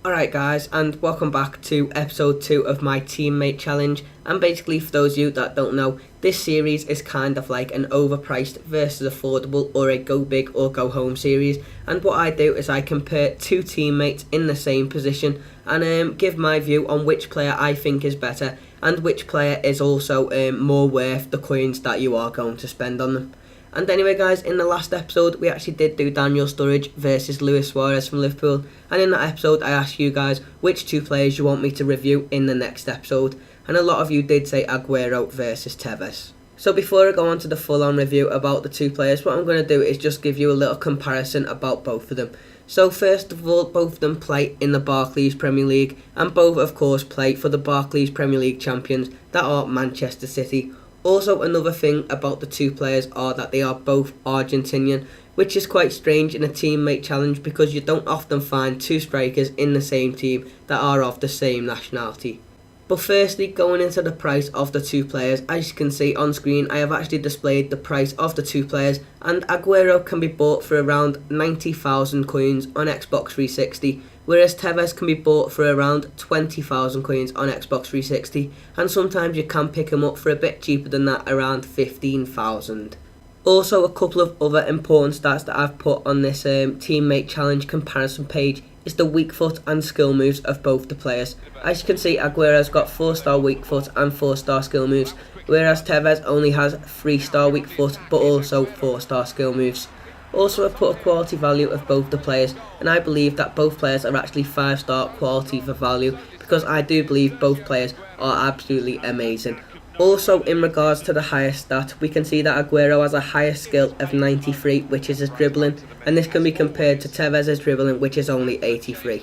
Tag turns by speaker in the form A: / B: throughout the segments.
A: Alright guys, and welcome back to episode 2 of my teammate challenge. And basically, for those of you that don't know, this series is kind of like an overpriced versus affordable or a go big or go home series. And what I do is I compare two teammates in the same position and give my view on which player I think is better and which player is also more worth the coins that you are going to spend on them. And anyway guys, in the last episode we actually did do Daniel Sturridge versus Luis Suarez from Liverpool, and in that episode I asked you guys which two players you want me to review in the next episode, and a lot of you did say Aguero versus Tevez. So before I go on to the full on review about the two players, what I'm going to do is just give you a little comparison about both of them. So first of all, both of them play in the Barclays Premier League, and both of course play for the Barclays Premier League champions that are Manchester City. Also, another thing about the two players are that they are both Argentinian, which is quite strange in a teammate challenge because you don't often find two strikers in the same team that are of the same nationality. But firstly, going into the price of the two players, as you can see on screen, I have actually displayed the price of the two players, and Aguero can be bought for around 90,000 coins on Xbox 360, whereas Tevez can be bought for around 20,000 coins on Xbox 360, and sometimes you can pick him up for a bit cheaper than that, around 15,000. Also, a couple of other important stats that I've put on this teammate challenge comparison page is the weak foot and skill moves of both the players. As you can see, Aguero's got 4-star weak foot and 4-star skill moves, whereas Tevez only has 3-star weak foot but also 4-star skill moves. Also, I've put a quality value of both the players, and I believe that both players are actually 5-star quality for value because I do believe both players are absolutely amazing. Also, in regards to the highest stat, we can see that Aguero has a higher skill of 93, which is his dribbling, and this can be compared to Tevez's dribbling, which is only 83.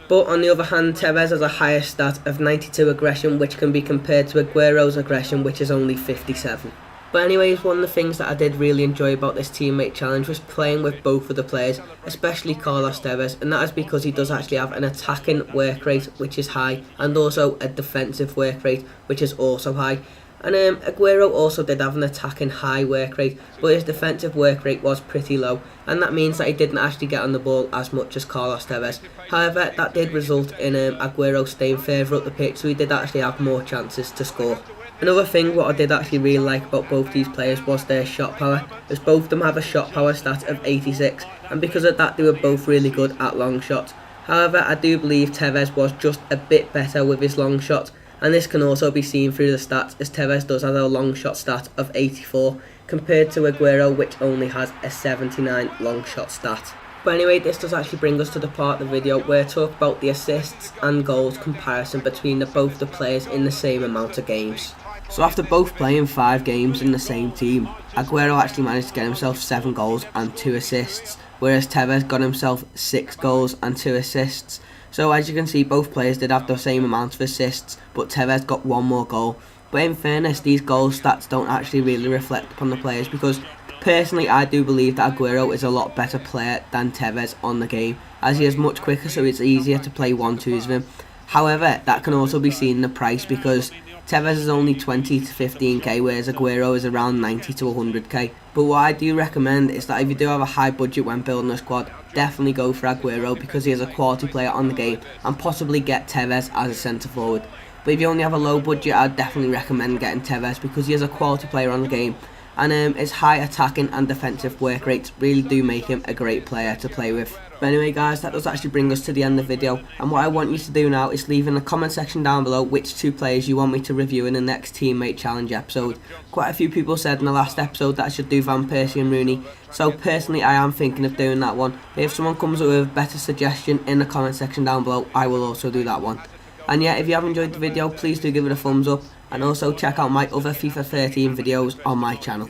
A: But on the other hand, Tevez has a higher stat of 92 aggression, which can be compared to Aguero's aggression, which is only 57. But anyways, one of the things that I did really enjoy about this teammate challenge was playing with both of the players, especially Carlos Tevez, and that is because he does actually have an attacking work rate which is high, and also a defensive work rate which is also high. And Aguero also did have an attacking high work rate, but his defensive work rate was pretty low, and that means that he didn't actually get on the ball as much as Carlos Tevez. However, that did result in Aguero staying further up the pitch, so he did actually have more chances to score. Another thing what I did actually really like about both these players was their shot power, as both of them have a shot power stat of 86, and because of that they were both really good at long shots. However, I do believe Tevez was just a bit better with his long shots, and this can also be seen through the stats, as Tevez does have a long shot stat of 84 compared to Aguero, which only has a 79 long shot stat. But anyway, this does actually bring us to the part of the video where I talk about the assists and goals comparison between both the players in the same amount of games. So after both playing 5 games in the same team, Aguero actually managed to get himself 7 goals and 2 assists, whereas Tevez got himself 6 goals and 2 assists. So as you can see, both players did have the same amount of assists, but Tevez got 1 more goal. But in fairness, these goal stats don't actually really reflect upon the players, because personally I do believe that Aguero is a lot better player than Tevez on the game, as he is much quicker, so it's easier to play 1-2s with him. However, that can also be seen in the price, because Tevez is only 20 to 15k, whereas Aguero is around 90 to 100k. But what I do recommend is that if you do have a high budget when building a squad, definitely go for Aguero because he is a quality player on the game, and possibly get Tevez as a centre forward. But if you only have a low budget, I'd definitely recommend getting Tevez because he is a quality player on the game, and his high attacking and defensive work rates really do make him a great player to play with. But anyway guys, that does actually bring us to the end of the video, and what I want you to do now is leave in the comment section down below which two players you want me to review in the next teammate challenge episode. Quite a few people said in the last episode that I should do Van Persie and Rooney, so personally I am thinking of doing that one. But if someone comes up with a better suggestion in the comment section down below, I will also do that one. And yeah, if you have enjoyed the video, please do give it a thumbs up, and also check out my other FIFA 13 videos on my channel.